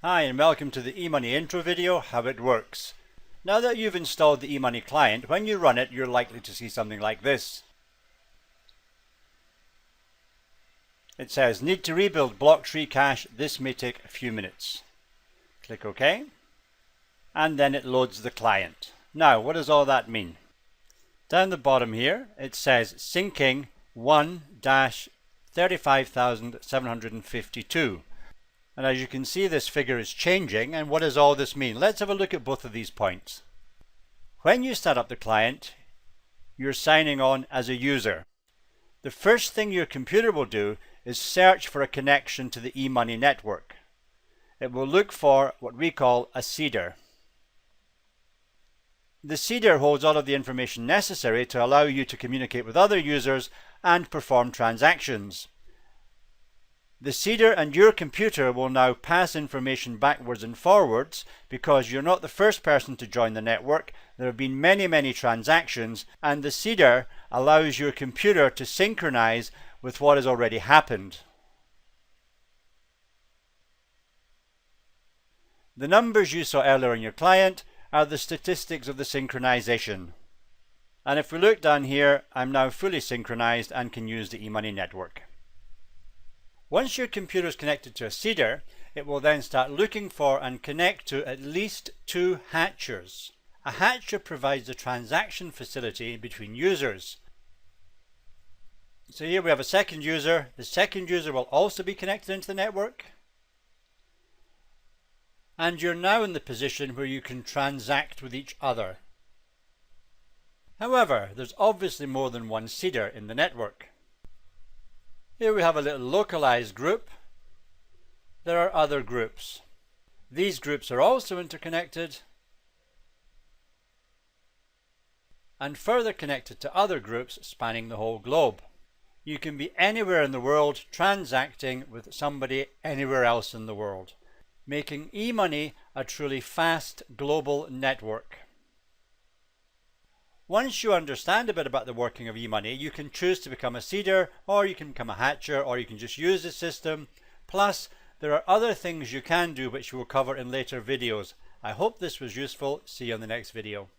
Hi and welcome to the eMunie intro video, how it works. Now that you've installed the eMunie client, when you run it you're likely to see something like this. It says, need to rebuild block tree cache, this may take a few minutes. Click OK. And then it loads the client. Now what does all that mean? Down the bottom here it says syncing 1-35,752. And as you can see, this figure is changing. And what does all this mean? Let's have a look at both of these points. When you start up the client, you're signing on as a user. The first thing your computer will do is search for a connection to the eMunie network. It will look for what we call a seeder. The seeder holds all of the information necessary to allow you to communicate with other users and perform transactions. The seeder and your computer will now pass information backwards and forwards because you're not the first person to join the network. There have been many transactions, and the seeder allows your computer to synchronize with what has already happened. The numbers you saw earlier in your client are the statistics of the synchronization. And if we look down here, I'm now fully synchronized and can use the eMunie network. Once your computer is connected to a seeder, it will then start looking for and connect to at least 2 hatchers. A hatcher provides a transaction facility between users. So here we have a second user. The second user will also be connected into the network. And you're now in the position where you can transact with each other. However, there's obviously more than one seeder in the network. Here we have a little localized group. There are other groups. These groups are also interconnected and further connected to other groups spanning the whole globe. You can be anywhere in the world transacting with somebody anywhere else in the world, making eMunie a truly fast global network. Once you understand a bit about the working of eMunie, you can choose to become a seeder, or you can become a hatcher, or you can just use the system. Plus, there are other things you can do which we'll cover in later videos. I hope this was useful. See you on the next video.